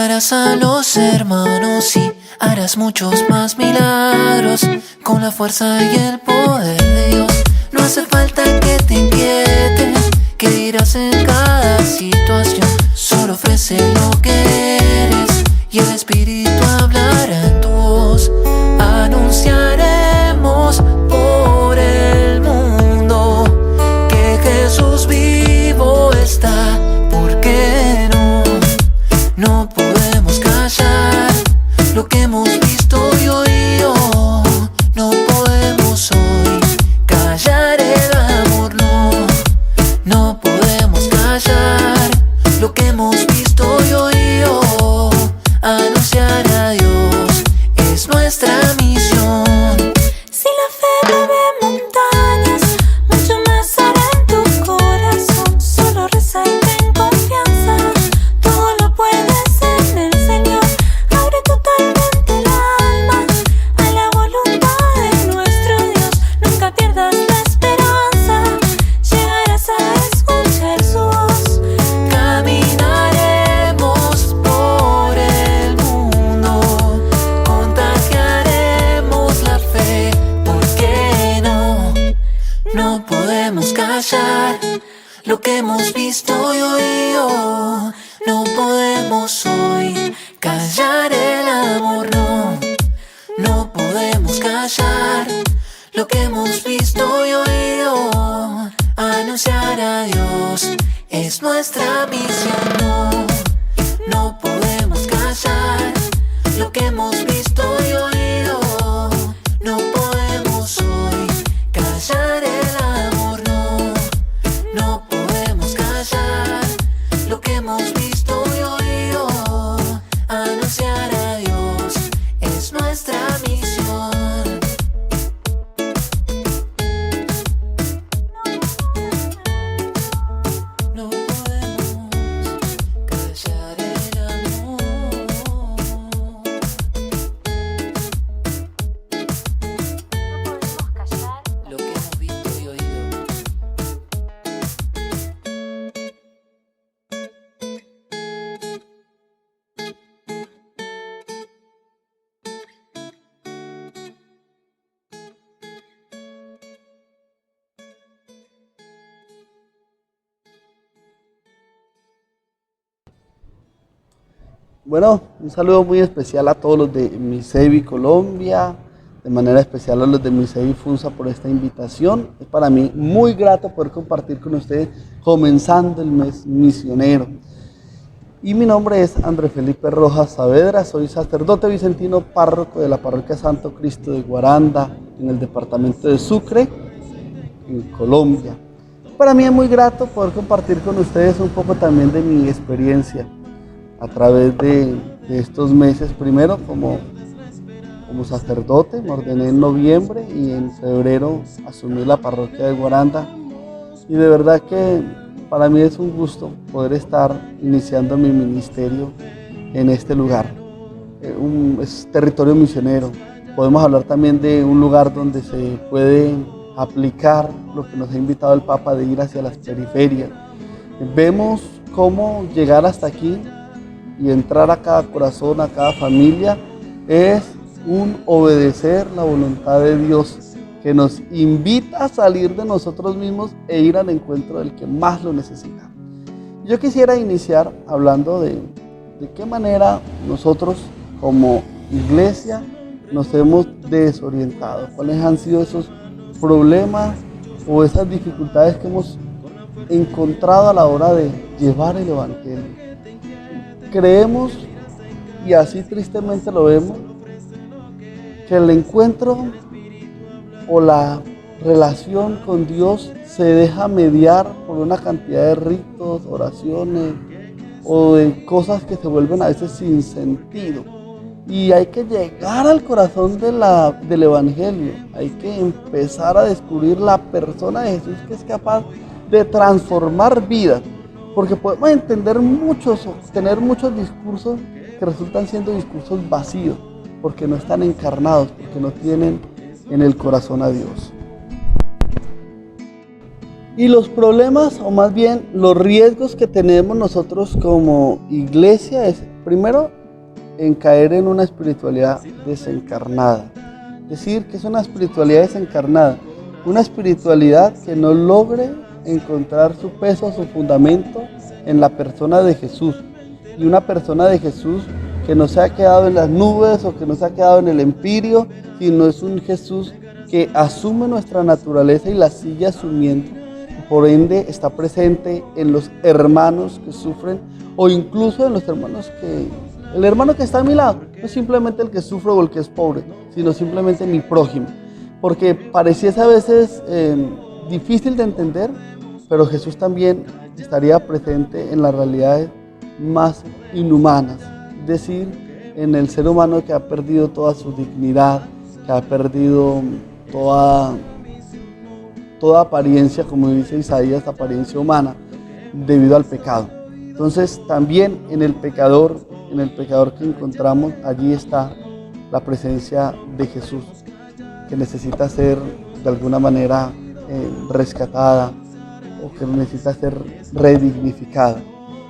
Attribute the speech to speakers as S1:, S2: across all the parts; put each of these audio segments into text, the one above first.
S1: Sanarás a los hermanos y harás muchos más milagros con la fuerza y el poder de Dios. No hace falta que te inquietes, que dirás en cada situación. Solo ofrece lo que eres y el Espíritu hablará en tu voz. Anunciaremos por el mundo que Jesús vivo está. ¿Por qué no? No podemos callar lo que hemos visto y oído. No podemos hoy callar el amor, no. No podemos callar lo que hemos visto y oído. Anunciar a Dios es nuestra misión.
S2: Si la fe mueve montañas, mucho más hará en tu corazón. Solo reza y ten confianza, todo lo puedes en el Señor. Abre totalmente el alma a la voluntad de nuestro Dios. Nunca pierdas la esperanza, llegarás a escuchar su voz.
S1: Caminaremos por el mundo, contagiaremos la fe. ¿Por qué no? No podemos callar lo que hemos visto y oído. No podemos hoy callar el amor, no. No podemos callar lo que hemos visto y oído. Anunciar a Dios es nuestra misión, no. No podemos callar lo que hemos visto y oído. No podemos hoy callar el amor, no. No podemos callar lo que hemos visto y oído. Anunciar a Dios es nuestra misión. No podemos callar el amor. Lo que hemos visto y oído.
S3: Bueno, un saludo muy especial a todos los de Misevi Colombia, de manera especial a los de Misevi Funza por esta invitación. Es para mí muy grato poder compartir con ustedes comenzando el mes misionero. Y mi nombre es Andrés Felipe Rojas Saavedra, soy sacerdote vicentino párroco de la parroquia Santo Cristo de Guaranda, en el departamento de Sucre, en Colombia. Para mí es muy grato poder compartir con ustedes un poco también de mi experiencia a través de estos meses. Primero como sacerdote, me ordené en noviembre y en febrero asumí la parroquia de Guaranda. Y de verdad que para mí es un gusto poder estar iniciando mi ministerio en este lugar. Es territorio misionero. Podemos hablar también de un lugar donde se puede aplicar lo que nos ha invitado el Papa de ir hacia las periferias. Vemos cómo llegar hasta aquí y entrar a cada corazón, a cada familia, es un obedecer la voluntad de Dios, que nos invita a salir de nosotros mismos e ir al encuentro del que más lo necesita. Yo quisiera iniciar hablando de qué manera nosotros como iglesia nos hemos desorientado, cuáles han sido esos problemas o esas dificultades que hemos encontrado a la hora de llevar el Evangelio. Creemos, y así tristemente lo vemos, que el encuentro o la relación con Dios se deja mediar por una cantidad de ritos, oraciones o de cosas que se vuelven a veces sin sentido. Y hay que llegar al corazón del Evangelio, hay que empezar a descubrir la persona de Jesús, que es capaz de transformar vidas. Porque podemos tener muchos discursos que resultan siendo discursos vacíos, porque no están encarnados, porque no tienen en el corazón a Dios. Y los problemas, o más bien los riesgos que tenemos nosotros como iglesia, es Primero, en caer en una espiritualidad desencarnada. Decir que es una espiritualidad desencarnada, una espiritualidad que no logre encontrar su peso, su fundamento en la persona de Jesús. Y una persona de Jesús que no se ha quedado en las nubes o que no se ha quedado en el empirio, sino es un Jesús que asume nuestra naturaleza y la sigue asumiendo. Por ende está presente en los hermanos que sufren o incluso en los hermanos que... El hermano que está a mi lado no es simplemente el que sufre o el que es pobre, sino simplemente mi prójimo. Porque pareciese a veces difícil de entender, pero Jesús también estaría presente en las realidades más inhumanas. Es decir, en el ser humano que ha perdido toda su dignidad, que ha perdido toda apariencia, como dice Isaías, apariencia humana, debido al pecado. Entonces también en el pecador que encontramos, allí está la presencia de Jesús, que necesita ser de alguna manera rescatada o que necesita ser redignificada.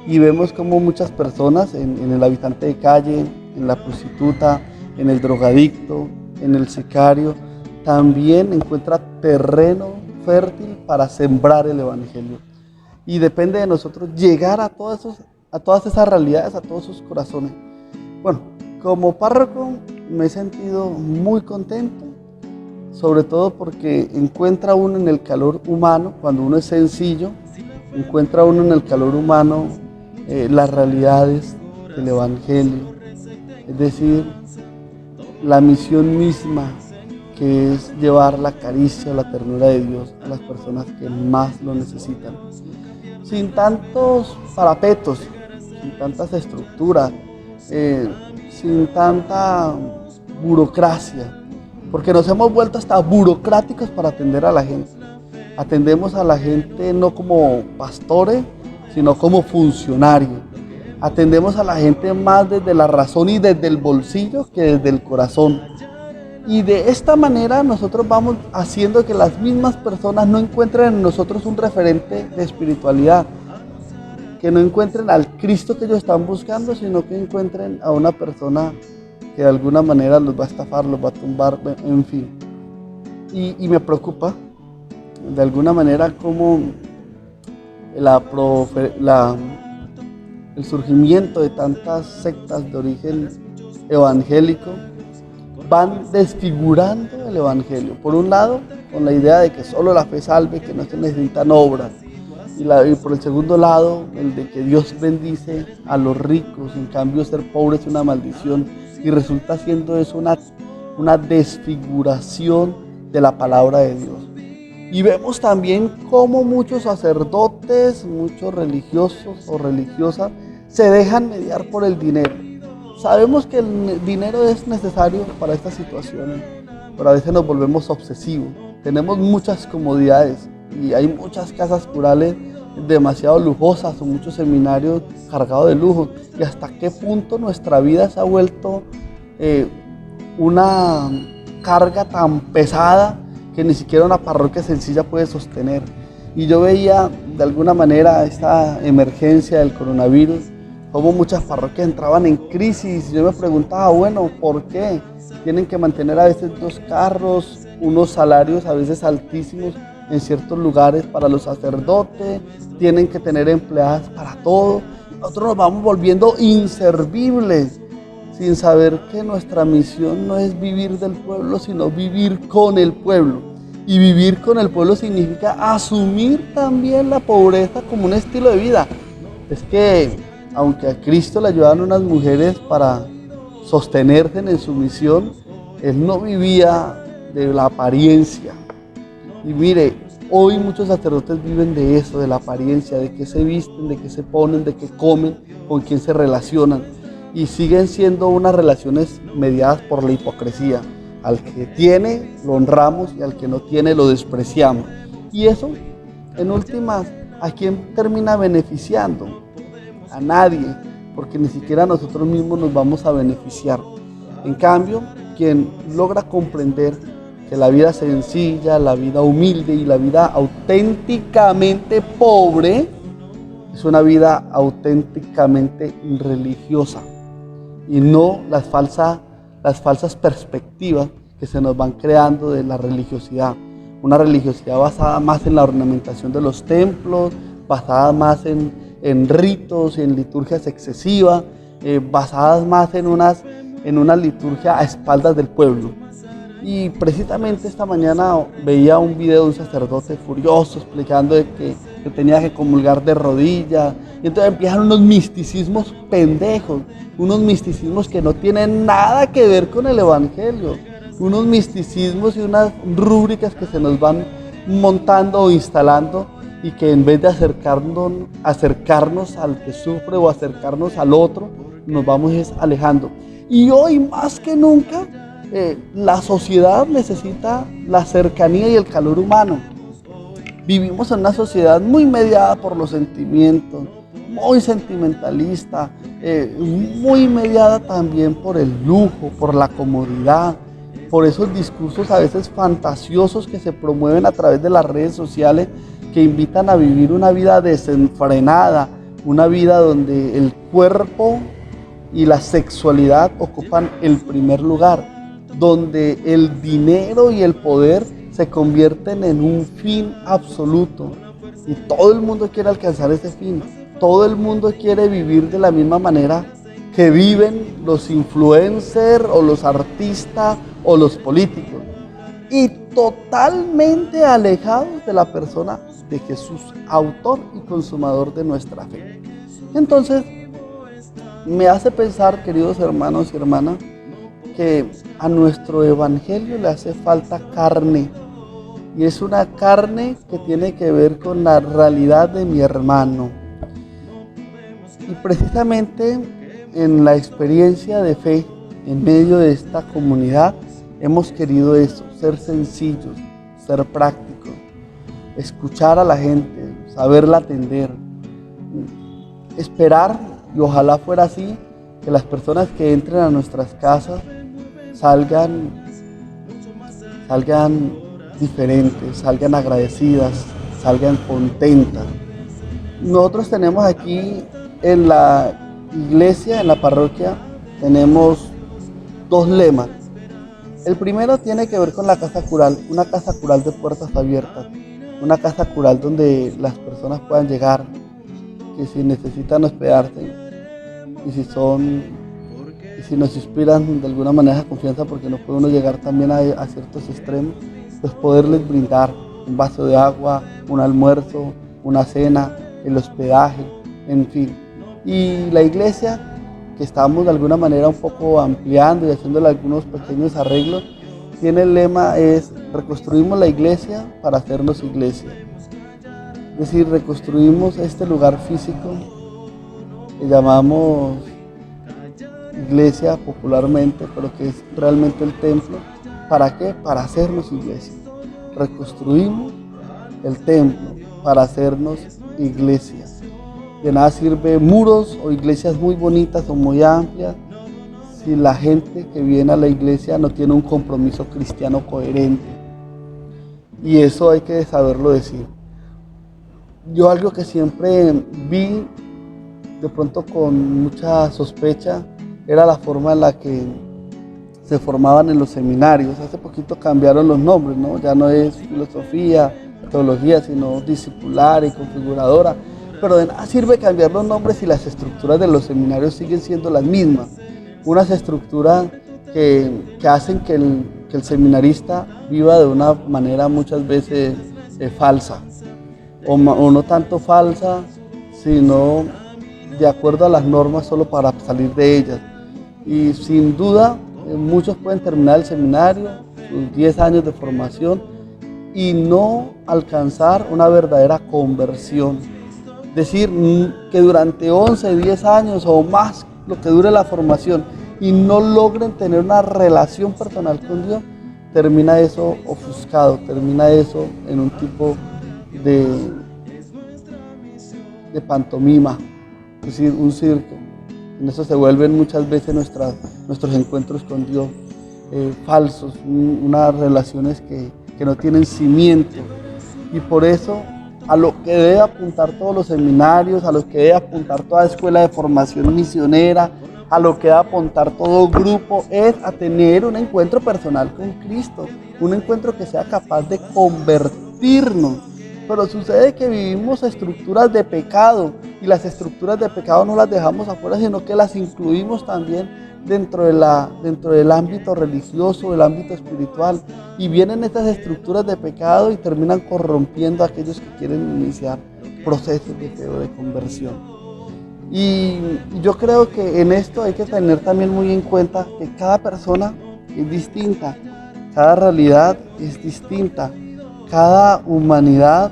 S3: Y vemos como muchas personas, en el habitante de calle, en la prostituta, en el drogadicto, en el sicario, también encuentra terreno fértil para sembrar el Evangelio. Y depende de nosotros llegar a todas esas realidades, a todos sus corazones. Bueno, como párroco me he sentido muy contento, sobre todo porque encuentra uno en el calor humano, cuando uno es sencillo, encuentra uno en el calor humano las realidades del Evangelio, es decir, la misión misma que es llevar la caricia, la ternura de Dios a las personas que más lo necesitan. Sin tantos parapetos, sin tantas estructuras, sin tanta burocracia, porque nos hemos vuelto hasta burocráticos para atender a la gente. Atendemos a la gente no como pastores, sino como funcionarios. Atendemos a la gente más desde la razón y desde el bolsillo que desde el corazón. Y de esta manera nosotros vamos haciendo que las mismas personas no encuentren en nosotros un referente de espiritualidad, que no encuentren al Cristo que ellos están buscando, sino que encuentren a una persona que de alguna manera los va a estafar, los va a tumbar, en fin. Y me preocupa de alguna manera cómo el surgimiento de tantas sectas de origen evangélico van desfigurando el Evangelio. Por un lado, con la idea de que solo la fe salve, que no se necesitan obras. Y por el segundo lado, el de que Dios bendice a los ricos, en cambio ser pobre es una maldición. Y resulta siendo eso una desfiguración de la palabra de Dios. Y vemos también cómo muchos sacerdotes, muchos religiosos o religiosas se dejan mediar por el dinero. Sabemos que el dinero es necesario para estas situaciones, pero a veces nos volvemos obsesivos. Tenemos muchas comodidades y hay muchas casas curales demasiado lujosas o muchos seminarios cargados de lujo. Y hasta qué punto nuestra vida se ha vuelto una carga tan pesada que ni siquiera una parroquia sencilla puede sostener. Y yo veía de alguna manera esta emergencia del coronavirus, como muchas parroquias entraban en crisis. Yo me preguntaba, bueno, ¿por qué? Tienen que mantener a veces 2 carros, unos salarios a veces altísimos en ciertos lugares para los sacerdotes, tienen que tener empleadas para todo. Nosotros nos vamos volviendo inservibles, sin saber que nuestra misión no es vivir del pueblo, sino vivir con el pueblo. Y vivir con el pueblo significa asumir también la pobreza como un estilo de vida. Es que aunque a Cristo le ayudaban unas mujeres para sostenerse en su misión, Él no vivía de la apariencia. Y mire, hoy muchos sacerdotes viven de eso, de la apariencia, de qué se visten, de qué se ponen, de qué comen, con quién se relacionan. Y siguen siendo unas relaciones mediadas por la hipocresía. Al que tiene lo honramos y al que no tiene lo despreciamos. Y eso, en últimas, ¿a quién termina beneficiando? A nadie, porque ni siquiera nosotros mismos nos vamos a beneficiar. En cambio, quien logra comprender que la vida sencilla, la vida humilde y la vida auténticamente pobre es una vida auténticamente religiosa. y no las falsas perspectivas que se nos van creando de la religiosidad. Una religiosidad basada más en la ornamentación de los templos, basada más en ritos y en liturgias excesivas, basadas más en una liturgia a espaldas del pueblo. Y precisamente esta mañana veía un video de un sacerdote furioso explicando de que tenía que comulgar de rodillas. Y entonces empiezan unos misticismos pendejos, unos misticismos que no tienen nada que ver con el Evangelio. Unos misticismos y unas rúbricas que se nos van montando o instalando y que en vez de acercarnos al que sufre o acercarnos al otro, nos vamos alejando. Y hoy más que nunca, la sociedad necesita la cercanía y el calor humano. Vivimos en una sociedad muy mediada por los sentimientos, muy sentimentalista, muy mediada también por el lujo, por la comodidad, por esos discursos a veces fantasiosos que se promueven a través de las redes sociales, que invitan a vivir una vida desenfrenada, una vida donde el cuerpo y la sexualidad ocupan el primer lugar, donde el dinero y el poder se convierten en un fin absoluto y todo el mundo quiere alcanzar ese fin. Todo el mundo quiere vivir de la misma manera que viven los influencers o los artistas o los políticos, y totalmente alejados de la persona de Jesús, autor y consumador de nuestra fe. Entonces, me hace pensar, queridos hermanos y hermanas, que a nuestro evangelio le hace falta carne, y es una carne que tiene que ver con la realidad de mi hermano. Y precisamente en la experiencia de fe en medio de esta comunidad hemos querido eso, ser sencillos, ser prácticos, escuchar a la gente, saberla atender, esperar, y ojalá fuera así, que las personas que entren a nuestras casas salgan diferentes, salgan agradecidas, salgan contentas. Nosotros tenemos aquí en la iglesia, en la parroquia, tenemos dos lemas. El primero tiene que ver con la casa cural, una casa cural de puertas abiertas, una casa cural donde las personas puedan llegar, que si necesitan hospedarse y si nos inspiran de alguna manera confianza, porque no puede uno llegar también a ciertos extremos, pues poderles brindar un vaso de agua, un almuerzo, una cena, el hospedaje, en fin. Y la iglesia, que estamos de alguna manera un poco ampliando y haciéndole algunos pequeños arreglos, tiene el lema es: reconstruimos la iglesia para hacernos iglesia. Es decir, reconstruimos este lugar físico que llamamos iglesia popularmente, pero que es realmente el templo. ¿Para qué? Para hacernos iglesia. Reconstruimos el templo para hacernos iglesia. De nada sirve muros o iglesias muy bonitas o muy amplias si la gente que viene a la iglesia no tiene un compromiso cristiano coherente. Y eso hay que saberlo decir. Yo algo que siempre vi de pronto con mucha sospecha era la forma en la que se formaban en los seminarios. Hace poquito cambiaron los nombres, ¿no? Ya no es filosofía, teología, sino discipular y configuradora. Pero de nada sirve cambiar los nombres si las estructuras de los seminarios siguen siendo las mismas. Unas estructuras que hacen que el seminarista viva de una manera muchas veces falsa. O no tanto falsa, sino de acuerdo a las normas solo para salir de ellas. Y sin duda, muchos pueden terminar el seminario, sus 10 años de formación, y no alcanzar una verdadera conversión. Es decir, que durante 11, 10 años o más, lo que dure la formación, y no logren tener una relación personal con Dios, termina eso ofuscado, termina eso en un tipo de pantomima, es decir, un circo. En eso se vuelven muchas veces nuestros encuentros con Dios falsos, unas relaciones que no tienen cimiento. Y por eso, a lo que debe apuntar todos los seminarios, a los que debe apuntar toda escuela de formación misionera, a lo que debe apuntar todo grupo es a tener un encuentro personal con Cristo, un encuentro que sea capaz de convertirnos. Pero sucede que vivimos estructuras de pecado y las estructuras de pecado no las dejamos afuera, sino que las incluimos también dentro del ámbito religioso, del ámbito espiritual. Y vienen estas estructuras de pecado y terminan corrompiendo a aquellos que quieren iniciar procesos de fe o de conversión. Y yo creo que en esto hay que tener también muy en cuenta que cada persona es distinta, cada realidad es distinta, cada humanidad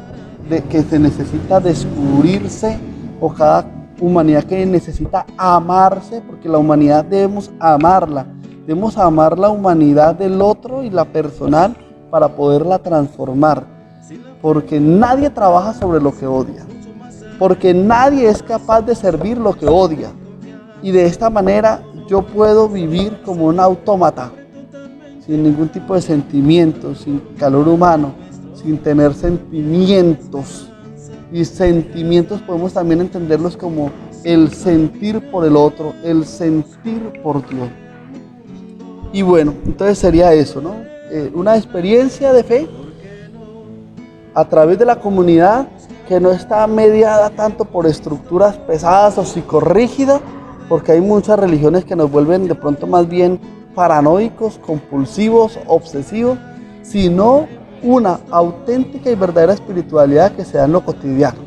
S3: que se necesita descubrirse o cada humanidad que necesita amarse, porque la humanidad debemos amar la humanidad del otro y la personal para poderla transformar, porque nadie trabaja sobre lo que odia. Porque nadie es capaz de servir lo que odia. Y de esta manera yo puedo vivir como un autómata, sin ningún tipo de sentimientos, sin calor humano, sin tener sentimientos. Y sentimientos podemos también entenderlos como el sentir por el otro, el sentir por Dios. Y bueno, entonces sería eso, ¿no? Una experiencia de fe a través de la comunidad, que no está mediada tanto por estructuras pesadas o psicorrígidas, porque hay muchas religiones que nos vuelven de pronto más bien paranoicos, compulsivos, obsesivos, sino una auténtica y verdadera espiritualidad que se da en lo cotidiano,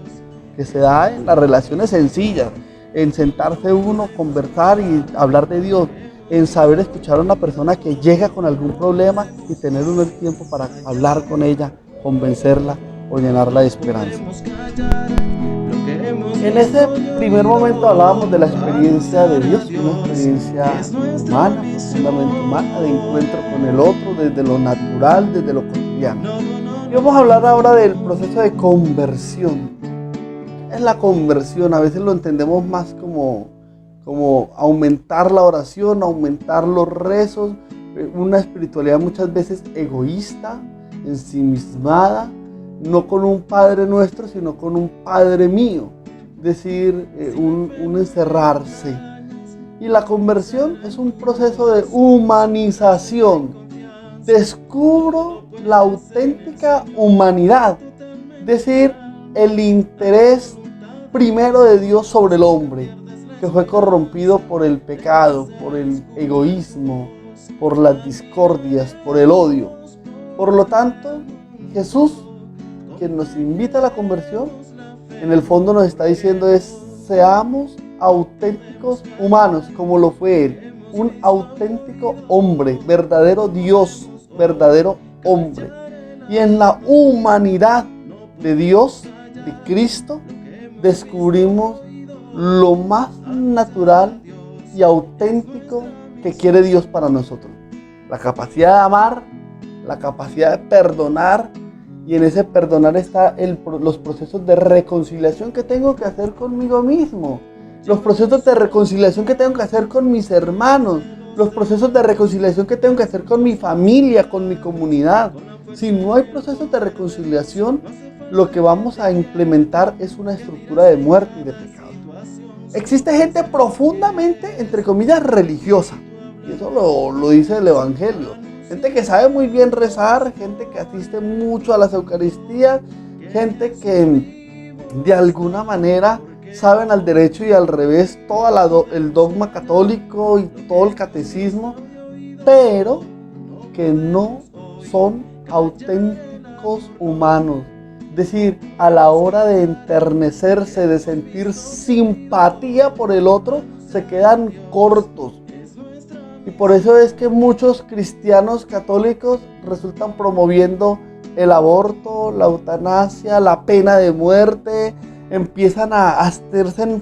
S3: que se da en las relaciones sencillas, en sentarse uno, conversar y hablar de Dios, en saber escuchar a una persona que llega con algún problema y tener uno el tiempo para hablar con ella, convencerla o llenarla de esperanza. En ese primer momento hablábamos de la experiencia de Dios, una experiencia humana, profundamente humana, de encuentro con el otro, desde lo natural, desde lo cotidiano. Y vamos a hablar ahora del proceso de conversión. ¿Qué es la conversión? A veces lo entendemos más como aumentar la oración, aumentar los rezos, una espiritualidad muchas veces egoísta, ensimismada, no con un Padre nuestro, sino con un Padre mío, es decir, un encerrarse. Y la conversión es un proceso de humanización. Descubro la auténtica humanidad, es decir, el interés primero de Dios sobre el hombre, que fue corrompido por el pecado, por el egoísmo, por las discordias, por el odio. Por lo tanto, Jesús, quien nos invita a la conversión, en el fondo nos está diciendo seamos auténticos humanos, como lo fue Él, un auténtico hombre, verdadero Dios, verdadero hombre. Y en la humanidad de Dios, de Cristo, descubrimos lo más natural y auténtico que quiere Dios para nosotros. La capacidad de amar, la capacidad de perdonar, y en ese perdonar está los procesos de reconciliación que tengo que hacer conmigo mismo, los procesos de reconciliación que tengo que hacer con mis hermanos, los procesos de reconciliación que tengo que hacer con mi familia, con mi comunidad. Si no hay procesos de reconciliación, lo que vamos a implementar es una estructura de muerte y de pecado. Existe gente profundamente, entre comillas, religiosa, y eso lo dice el Evangelio. Gente que sabe muy bien rezar, gente que asiste mucho a las Eucaristías, gente que de alguna manera saben al derecho y al revés todo el dogma católico y todo el catecismo, pero que no son auténticos humanos. Es decir, a la hora de enternecerse, de sentir simpatía por el otro, se quedan cortos. Y por eso es que muchos cristianos católicos resultan promoviendo el aborto, la eutanasia, la pena de muerte, empiezan a hacerse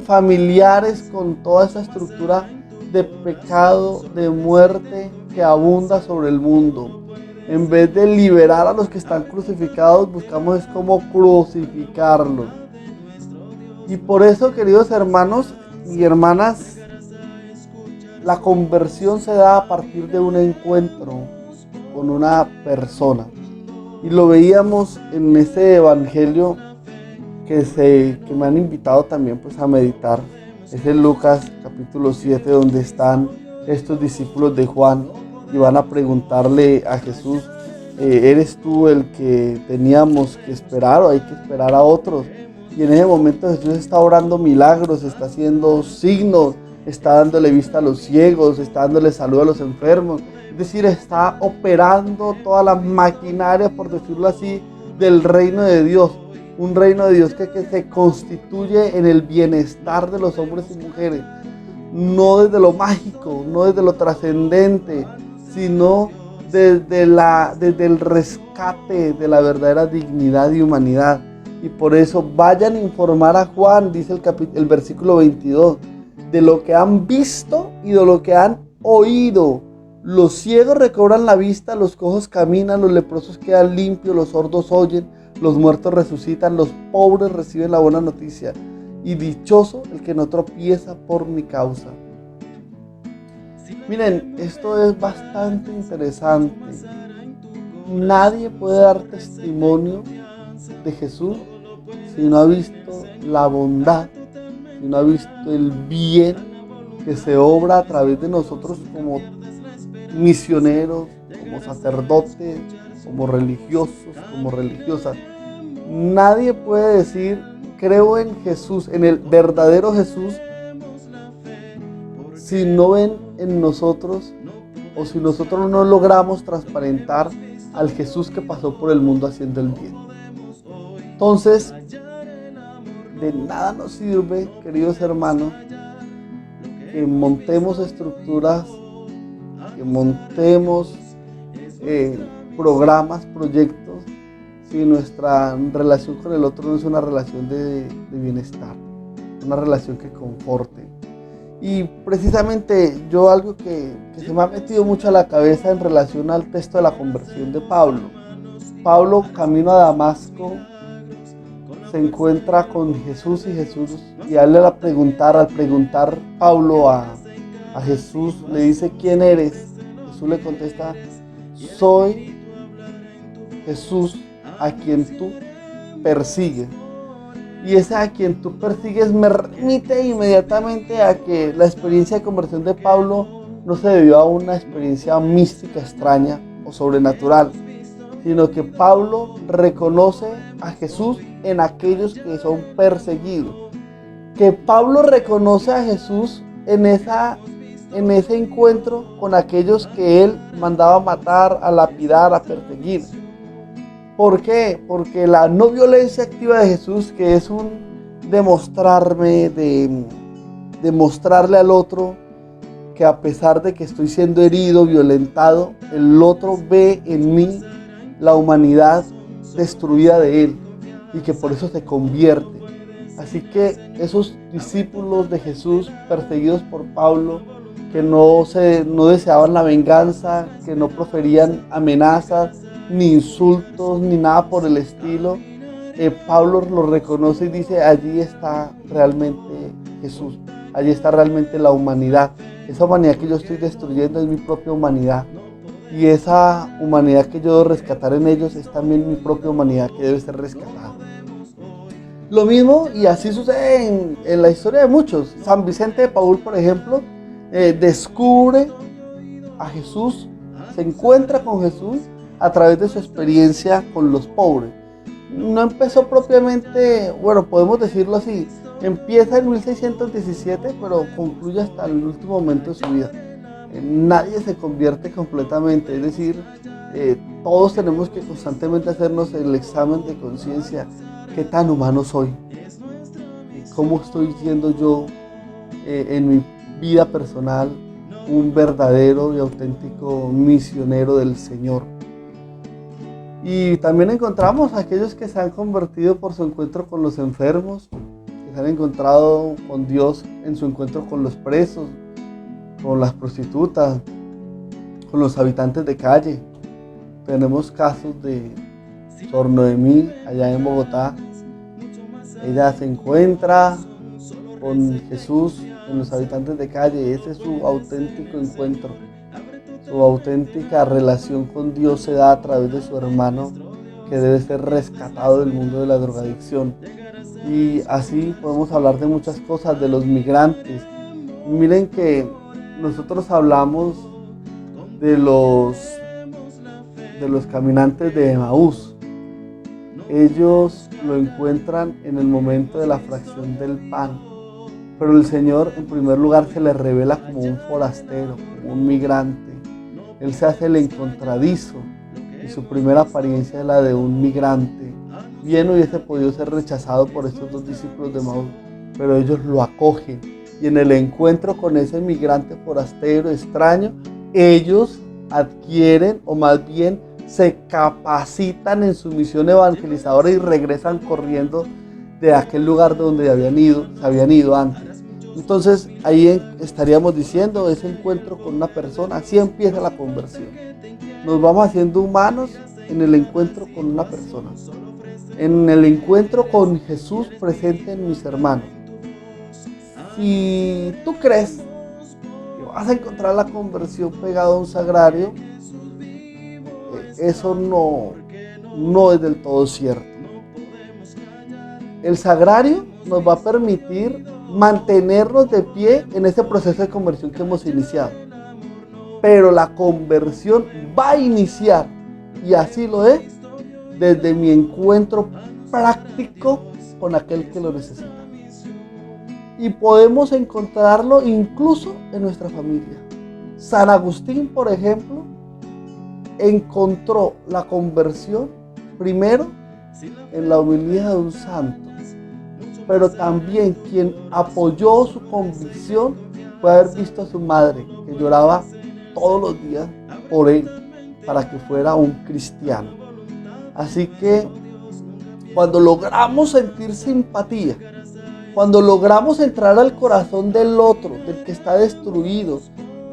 S3: familiares con toda esa estructura de pecado, de muerte que abunda sobre el mundo. En vez de liberar a los que están crucificados, buscamos es cómo crucificarlos. Y por eso, queridos hermanos y hermanas, la conversión se da a partir de un encuentro con una persona. Y lo veíamos en ese evangelio que me han invitado también pues, a meditar Es en Lucas capítulo 7 donde están estos discípulos de Juan y van a preguntarle a Jesús, ¿eres tú el que teníamos que esperar o hay que esperar a otros? Y en ese momento Jesús está obrando milagros, está haciendo signos, está dándole vista a los ciegos, está dándole salud a los enfermos. Es decir, está operando toda la maquinaria, por decirlo así, del reino de Dios. Un reino de Dios que se constituye en el bienestar de los hombres y mujeres. No desde lo mágico, no desde lo trascendente, sino desde el rescate de la verdadera dignidad y humanidad. Y por eso vayan a informar a Juan, dice el versículo 22, de lo que han visto y de lo que han oído. Los ciegos recobran la vista, los cojos caminan, los leprosos quedan limpios, los sordos oyen, los muertos resucitan, los pobres reciben la buena noticia. Y dichoso el que no tropieza por mi causa. Miren, esto es bastante interesante. Nadie puede dar testimonio de Jesús si no ha visto la bondad, si no ha visto el bien que se obra a través de nosotros como misioneros, como sacerdotes, como religiosos, como religiosas. Nadie puede decir, creo en Jesús, en el verdadero Jesús, si no ven en nosotros o si nosotros no logramos transparentar al Jesús que pasó por el mundo haciendo el bien. Entonces, de nada nos sirve, queridos hermanos, que montemos estructuras, que montemos programas, proyectos, si nuestra relación con el otro no es una relación de bienestar, una relación que conforte. Y precisamente yo algo que se me ha metido mucho a la cabeza en relación al texto de la conversión de Pablo. Pablo, camino a Damasco, se encuentra con Jesús y al preguntar Pablo a Jesús, le dice, ¿quién eres? Jesús le contesta, soy Jesús a quien tú persigues. Y ese a quien tú persigues me remite inmediatamente a que la experiencia de conversión de Pablo no se debió a una experiencia mística extraña o sobrenatural, sino que Pablo reconoce a Jesús en aquellos que son perseguidos. Que Pablo reconoce a Jesús en ese encuentro con aquellos que él mandaba matar, a lapidar, a perseguir. ¿Por qué? Porque la no violencia activa de Jesús, que es un demostrarme, de mostrarle al otro que a pesar de que estoy siendo herido, violentado, el otro ve en mí la humanidad destruida de él y que por eso se convierte. Así que esos discípulos de Jesús perseguidos por Pablo, que no deseaban la venganza, que no proferían amenazas, ni insultos, ni nada por el estilo, Pablo lo reconoce y dice, allí está realmente Jesús, allí está realmente la humanidad. Esa humanidad que yo estoy destruyendo es mi propia humanidad. Y esa humanidad que yo debo rescatar en ellos es también mi propia humanidad que debe ser rescatada. Lo mismo, y así sucede en la historia de muchos. San Vicente de Paúl, por ejemplo, descubre a Jesús, se encuentra con Jesús a través de su experiencia con los pobres. No empezó propiamente, bueno, podemos decirlo así, empieza en 1617, pero concluye hasta el último momento de su vida. Nadie se convierte completamente, es decir, todos tenemos que constantemente hacernos el examen de conciencia. ¿Qué tan humano soy? ¿Cómo estoy siendo yo en mi vida personal un verdadero y auténtico misionero del Señor? Y también encontramos a aquellos que se han convertido por su encuentro con los enfermos, que se han encontrado con Dios en su encuentro con los presos, con las prostitutas, con los habitantes de calle. Tenemos casos de Sor Noemí, allá en Bogotá. Ella se encuentra con Jesús en los habitantes de calle. Ese es su auténtico encuentro. Su auténtica relación con Dios se da a través de su hermano, que debe ser rescatado del mundo de la drogadicción. Y así podemos hablar de muchas cosas, de los migrantes. Miren que nosotros hablamos de los caminantes de Emaús. Ellos lo encuentran en el momento de la fracción del pan, pero el Señor en primer lugar se les revela como un forastero, como un migrante. Él se hace el encontradizo y su primera apariencia es la de un migrante. Bien hubiese podido ser rechazado por estos dos discípulos de Emaús, pero ellos lo acogen y en el encuentro con ese migrante forastero extraño, ellos adquieren, o más bien se capacitan en su misión evangelizadora y regresan corriendo de aquel lugar de donde se habían ido antes. Entonces ahí estaríamos diciendo ese encuentro con una persona, así empieza la conversión. Nos vamos haciendo humanos en el encuentro con una persona, en el encuentro con Jesús presente en mis hermanos. Si tú crees que vas a encontrar la conversión pegado a un sagrario, eso no es del todo cierto. El sagrario nos va a permitir mantenernos de pie en ese proceso de conversión que hemos iniciado. Pero la conversión va a iniciar, y así lo es, desde mi encuentro práctico con aquel que lo necesita. Y podemos encontrarlo incluso en nuestra familia. San Agustín, por ejemplo, encontró la conversión primero en la humildad de un santo, pero también quien apoyó su convicción fue haber visto a su madre que lloraba todos los días por él para que fuera un cristiano. Así que cuando logramos sentir simpatía, cuando logramos entrar al corazón del otro, del que está destruido,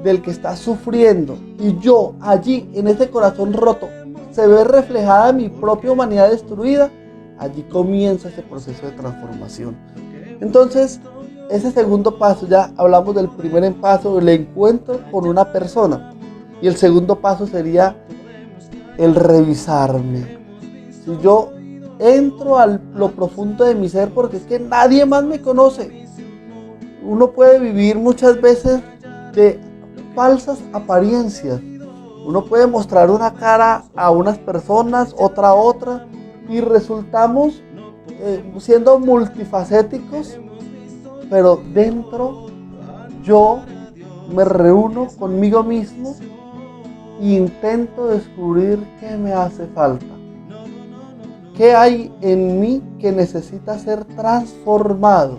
S3: del que está sufriendo, y yo allí en ese corazón roto se ve reflejada mi propia humanidad destruida, allí comienza ese proceso de transformación. Entonces, ese segundo paso, ya hablamos del primer paso, el encuentro con una persona, y el segundo paso sería el revisarme. Si yo entro a lo profundo de mi ser, porque es que nadie más me conoce. Uno puede vivir muchas veces de falsas apariencias. Uno puede mostrar una cara a unas personas, otra a otra, y resultamos siendo multifacéticos, pero dentro yo me reúno conmigo mismo e intento descubrir qué me hace falta. ¿Qué hay en mí que necesita ser transformado?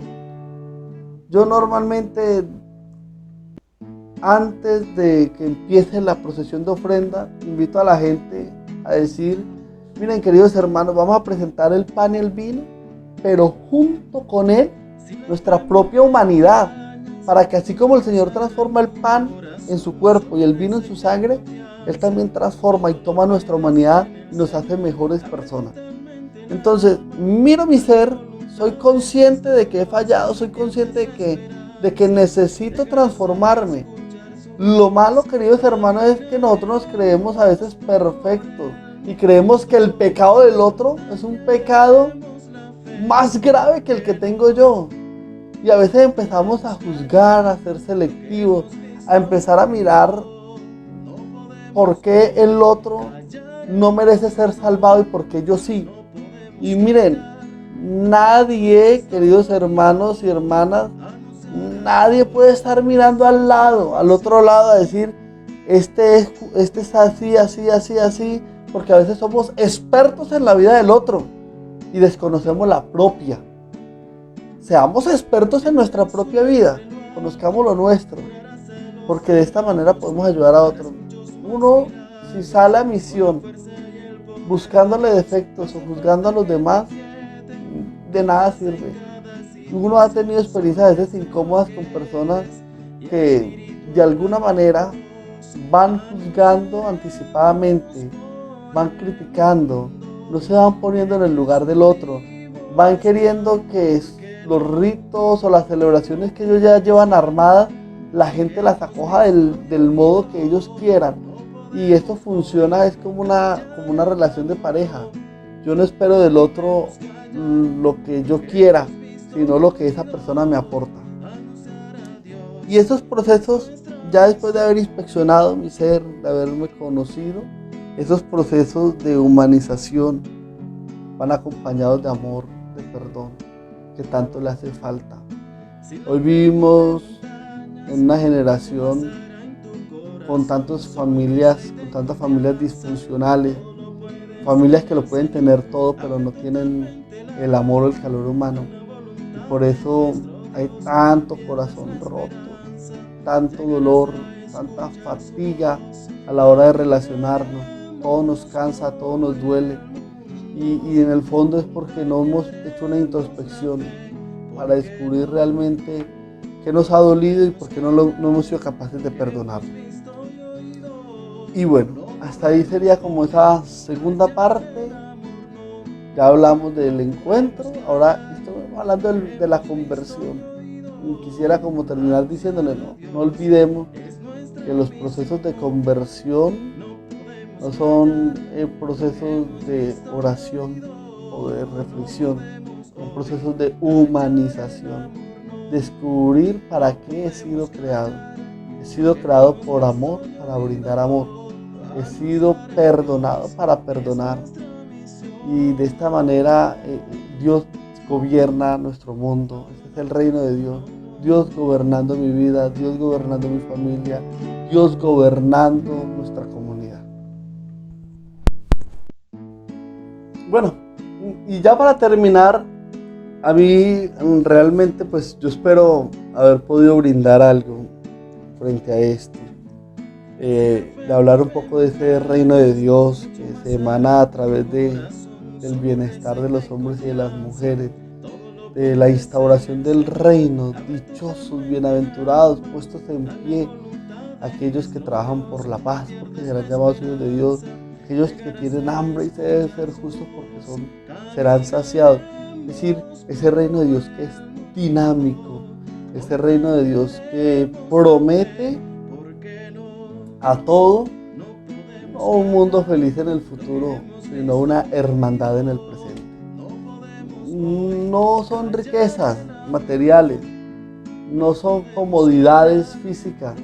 S3: Yo normalmente, antes de que empiece la procesión de ofrenda, invito a la gente a decir: miren, queridos hermanos, vamos a presentar el pan y el vino, pero junto con él nuestra propia humanidad, para que así como el Señor transforma el pan en su cuerpo y el vino en su sangre, Él también transforma y toma nuestra humanidad y nos hace mejores personas. Entonces, miro mi ser, soy consciente de que he fallado, soy consciente de que necesito transformarme. Lo malo, queridos hermanos, es que nosotros nos creemos a veces perfectos y creemos que el pecado del otro es un pecado más grave que el que tengo yo. Y a veces empezamos a juzgar, a ser selectivos, a empezar a mirar por qué el otro no merece ser salvado y por qué yo sí. Y miren, nadie, queridos hermanos y hermanas, nadie puede estar mirando al otro lado a decir: este es así, así, así, así, porque a veces somos expertos en la vida del otro y desconocemos la propia. Seamos expertos en nuestra propia vida, conozcamos lo nuestro, porque de esta manera podemos ayudar a otros. Uno, si sale a misión buscándole defectos o juzgando a los demás, de nada sirve. Uno ha tenido experiencias a veces incómodas con personas que de alguna manera van juzgando anticipadamente, van criticando, no se van poniendo en el lugar del otro, van queriendo que los ritos o las celebraciones que ellos ya llevan armadas, la gente las acoja del modo que ellos quieran. Y esto funciona, es como una relación de pareja. Yo no espero del otro lo que yo quiera, sino lo que esa persona me aporta. Y esos procesos, ya después de haber inspeccionado mi ser, de haberme conocido, esos procesos de humanización van acompañados de amor, de perdón, que tanto le hace falta. Hoy vivimos en una generación con tantas familias disfuncionales, familias que lo pueden tener todo, pero no tienen el amor o el calor humano. Y por eso hay tanto corazón roto, tanto dolor, tanta fatiga a la hora de relacionarnos. Todo nos cansa, todo nos duele. Y en el fondo es porque no hemos hecho una introspección para descubrir realmente qué nos ha dolido y por qué no hemos sido capaces de perdonarlo. Y bueno, hasta ahí sería como esa segunda parte. Ya hablamos del encuentro, ahora estamos hablando de la conversión. Y quisiera como terminar diciéndole, no olvidemos que los procesos de conversión no son procesos de oración o de reflexión, son procesos de humanización. Descubrir para qué he sido creado. He sido creado por amor, para brindar amor. He sido perdonado para perdonar. Y de esta manera Dios gobierna nuestro mundo. Este es el reino de Dios. Dios gobernando mi vida, Dios gobernando mi familia, Dios gobernando nuestra comunidad. Bueno, y ya para terminar, a mí realmente pues yo espero haber podido brindar algo frente a esto, de hablar un poco de ese reino de Dios que se emana a través del bienestar de los hombres y de las mujeres, de la instauración del reino. Dichosos, bienaventurados, puestos en pie aquellos que trabajan por la paz, porque serán llamados hijos de Dios. Aquellos que tienen hambre y sed de ser justos, porque serán saciados. Es decir, ese reino de Dios que es dinámico, ese reino de Dios que promete a todo, no un mundo feliz en el futuro, sino una hermandad en el presente. No son riquezas materiales, no son comodidades físicas,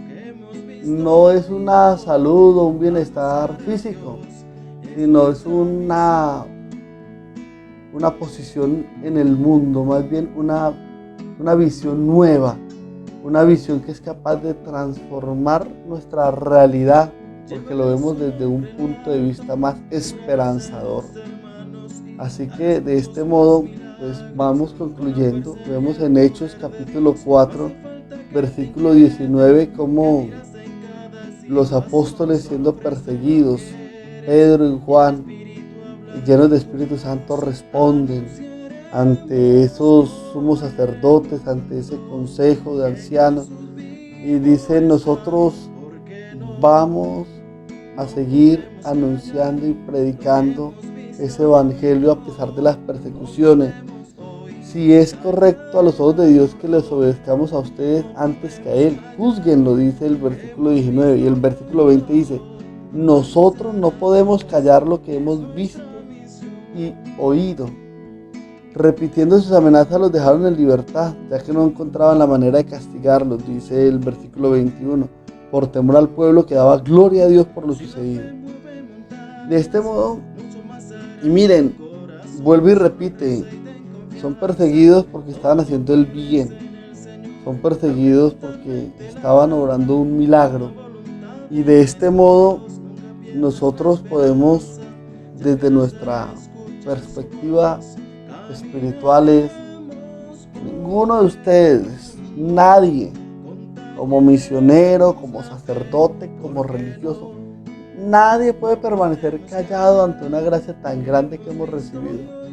S3: no es una salud o un bienestar físico, sino es una posición en el mundo, más bien una visión nueva, una visión que es capaz de transformar nuestra realidad, porque lo vemos desde un punto de vista más esperanzador. Así que de este modo pues vamos concluyendo. Vemos en Hechos capítulo 4, versículo 19, cómo los apóstoles siendo perseguidos, Pedro y Juan, llenos de Espíritu Santo, responden ante esos sumos sacerdotes, ante ese consejo de ancianos, y dicen: nosotros vamos a seguir anunciando y predicando ese evangelio a pesar de las persecuciones. Si es correcto a los ojos de Dios que les obedezcamos a ustedes antes que a Él, júzguenlo, dice el versículo 19, y el versículo 20 dice: nosotros no podemos callar lo que hemos visto y oído. Repitiendo sus amenazas, los dejaron en libertad, ya que no encontraban la manera de castigarlos, dice el versículo 21, por temor al pueblo que daba gloria a Dios por lo sucedido. De este modo, y miren, vuelve y repite, son perseguidos porque estaban haciendo el bien, son perseguidos porque estaban obrando un milagro, y de este modo nosotros podemos, desde nuestra perspectiva espirituales, ninguno de ustedes, nadie, como misionero, como sacerdote, como religioso, nadie puede permanecer callado ante una gracia tan grande que hemos recibido.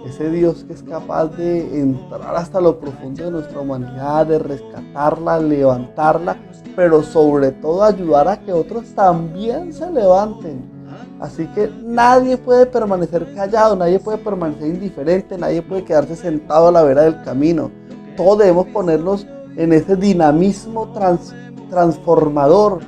S3: Ese Dios que es capaz de entrar hasta lo profundo de nuestra humanidad, de rescatarla, levantarla, pero sobre todo ayudar a que otros también se levanten. Así que nadie puede permanecer callado, nadie puede permanecer indiferente, nadie puede quedarse sentado a la vera del camino. Todos debemos ponernos en ese dinamismo transformador,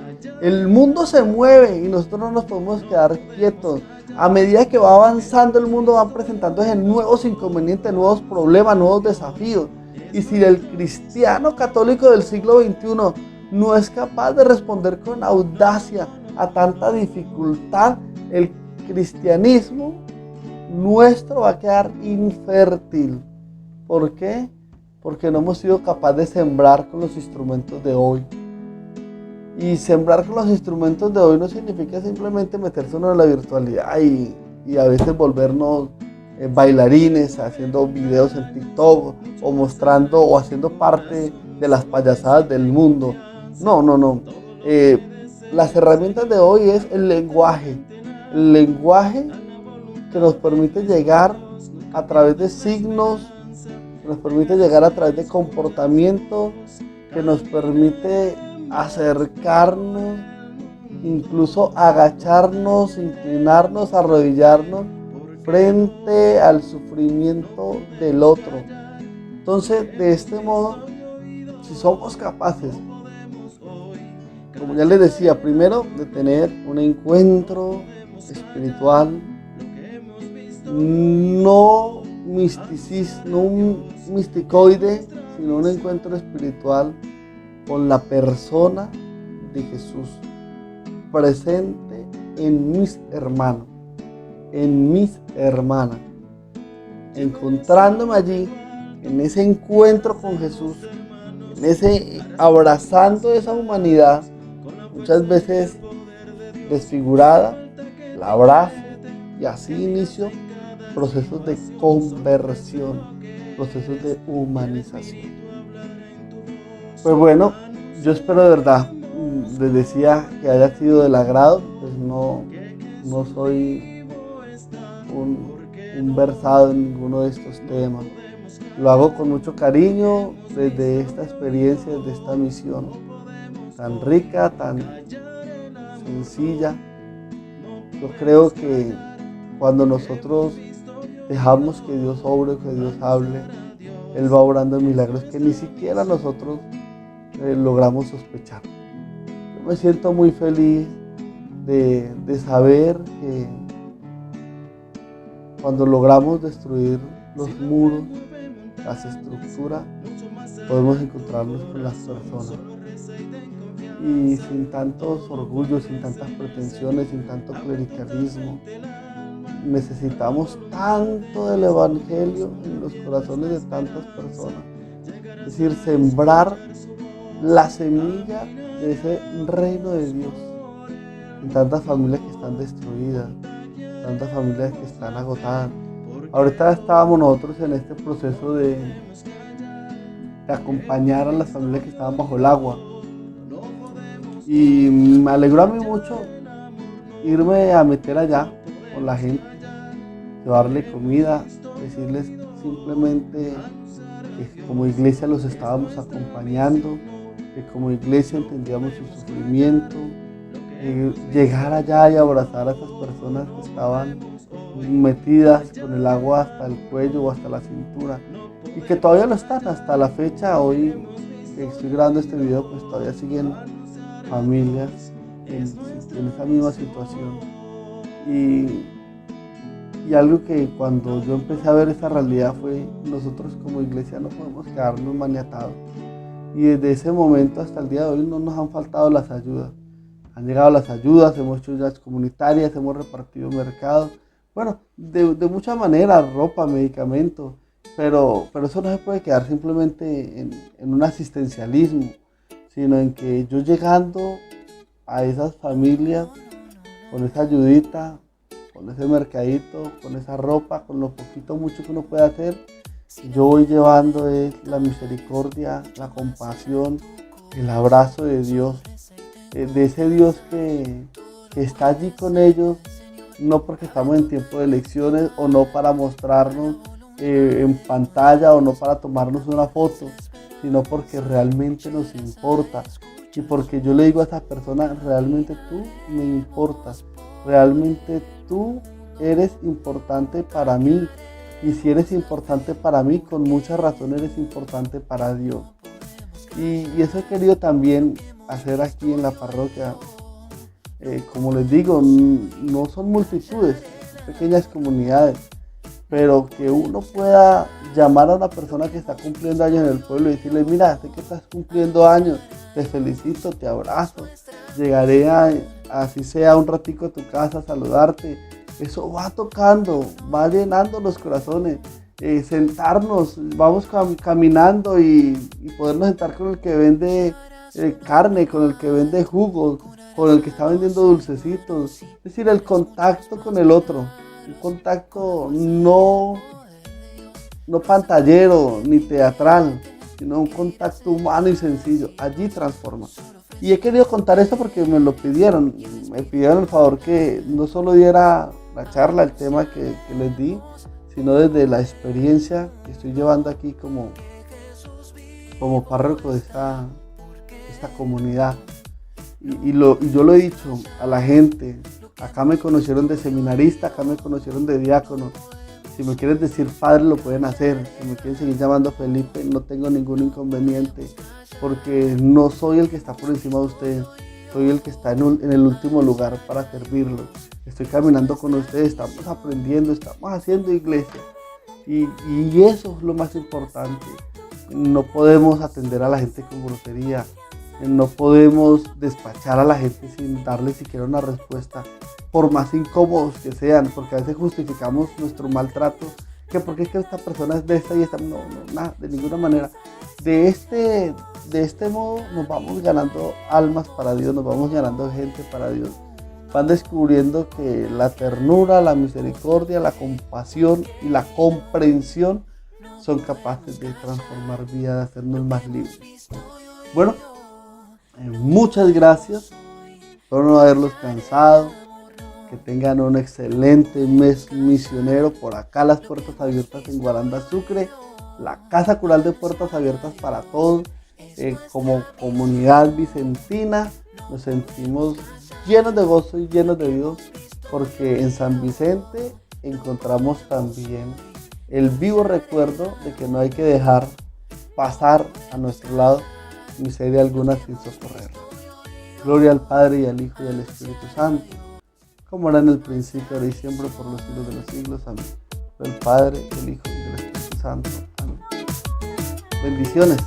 S3: El mundo se mueve y nosotros no nos podemos quedar quietos. A medida que va avanzando el mundo van presentándose nuevos inconvenientes, nuevos problemas, nuevos desafíos. Y si el cristiano católico del siglo XXI no es capaz de responder con audacia a tanta dificultad, el cristianismo nuestro va a quedar infértil. ¿Por qué? Porque no hemos sido capaces de sembrar con los instrumentos de hoy. Y sembrar con los instrumentos de hoy no significa simplemente meterse uno en la virtualidad y a veces volvernos bailarines haciendo videos en TikTok o mostrando o haciendo parte de las payasadas del mundo. No. Las herramientas de hoy es el lenguaje que nos permite llegar a través de signos, que nos permite llegar a través de comportamiento, que nos permite acercarnos, incluso agacharnos, inclinarnos, arrodillarnos frente al sufrimiento del otro. Entonces, de este modo, si somos capaces, como ya les decía, primero de tener un encuentro espiritual, no un misticoide, sino un encuentro espiritual con la persona de Jesús, presente en mis hermanos, en mis hermanas, encontrándome allí, en ese encuentro con Jesús, en ese abrazando esa humanidad, muchas veces desfigurada, la abrazo y así inicio procesos de conversión, procesos de humanización. Pues bueno, yo espero de verdad, les decía, que haya sido del agrado. Pues no soy un versado en ninguno de estos temas. Lo hago con mucho cariño desde esta experiencia, desde esta misión tan rica, tan sencilla. Yo creo que cuando nosotros dejamos que Dios obre, que Dios hable, Él va obrando milagros que ni siquiera nosotros logramos sospechar. Yo me siento muy feliz de saber que cuando logramos destruir los muros, las estructuras, podemos encontrarnos con las personas. Y sin tantos orgullos, sin tantas pretensiones, sin tanto clericalismo, necesitamos tanto del Evangelio en los corazones de tantas personas. Es decir, sembrar la semilla de ese reino de Dios en tantas familias que están destruidas, tantas familias que están agotadas. Ahorita estábamos nosotros en este proceso de acompañar a las familias que estaban bajo el agua. Y me alegró a mí mucho irme a meter allá con la gente, llevarle comida, decirles simplemente que como iglesia los estábamos acompañando, que como iglesia entendíamos su sufrimiento, llegar allá y abrazar a esas personas que estaban metidas con el agua hasta el cuello o hasta la cintura y que todavía lo están hasta la fecha. Hoy que estoy grabando este video, pues todavía siguen familias en esa misma situación. Y algo que cuando yo empecé a ver esa realidad fue: nosotros como iglesia no podemos quedarnos maniatados. Y desde ese momento hasta el día de hoy no nos han faltado las ayudas. Han llegado las ayudas, hemos hecho ayudas comunitarias, hemos repartido mercados, bueno, de muchas maneras, ropa, medicamentos, pero eso no se puede quedar simplemente en un asistencialismo, sino en que yo llegando a esas familias con esa ayudita, con ese mercadito, con esa ropa, con lo poquito mucho que uno puede hacer, yo voy llevando la misericordia, la compasión, el abrazo de Dios, de ese Dios que está allí con ellos, no porque estamos en tiempo de elecciones o no para mostrarnos en pantalla o no para tomarnos una foto, sino porque realmente nos importa y porque yo le digo a esa persona: realmente tú me importas, realmente tú eres importante para mí, y si eres importante para mí, con mucha razón eres importante para Dios. Y eso he querido también hacer aquí en la parroquia, Como les digo, no son multitudes, son pequeñas comunidades, pero que uno pueda llamar a una persona que está cumpliendo años en el pueblo y decirle, mira, sé que estás cumpliendo años, te felicito, te abrazo, llegaré así sea un ratico a tu casa a saludarte. Eso va tocando, va llenando los corazones. Sentarnos, vamos caminando y podernos sentar con el que vende carne, con el que vende jugo, con el que está vendiendo dulcecitos. Es decir, el contacto con el otro, un contacto no pantallero ni teatral, sino un contacto humano y sencillo. Allí transforma. Y he querido contar esto porque me lo pidieron. Me pidieron el favor que no solo diera la charla, el tema que les di, sino desde la experiencia que estoy llevando aquí como párroco de esta comunidad. Y yo lo he dicho a la gente, acá me conocieron de seminarista, acá me conocieron de diácono. Si me quieren decir padre, lo pueden hacer. Si me quieren seguir llamando Felipe, no tengo ningún inconveniente, porque no soy el que está por encima de ustedes, soy el que está en el último lugar para servirlos. Estoy caminando con ustedes, estamos aprendiendo, estamos haciendo iglesia. Y eso es lo más importante. No podemos atender a la gente con grosería. No podemos despachar a la gente sin darle siquiera una respuesta, por más incómodos que sean, porque a veces justificamos nuestro maltrato, que porque es que esta persona es de esta y esta, no, nada, de ninguna manera. De este modo nos vamos ganando almas para Dios, nos vamos ganando gente para Dios. Van descubriendo que la ternura, la misericordia, la compasión y la comprensión son capaces de transformar vidas, de hacernos más libres. Bueno, muchas gracias por no haberlos cansado. Que tengan un excelente mes misionero. Por acá las puertas abiertas en Guaranda, Sucre. La Casa Cural de Puertas Abiertas para todos. Como comunidad vicentina nos sentimos llenos de gozo y llenos de Dios, porque en San Vicente encontramos también el vivo recuerdo de que no hay que dejar pasar a nuestro lado miseria alguna sin socorrerla. Gloria al Padre y al Hijo y al Espíritu Santo, como era en el principio, ahora y siempre, por los siglos de los siglos. Amén. Del Padre, del Hijo y del Espíritu Santo. Amén. Bendiciones.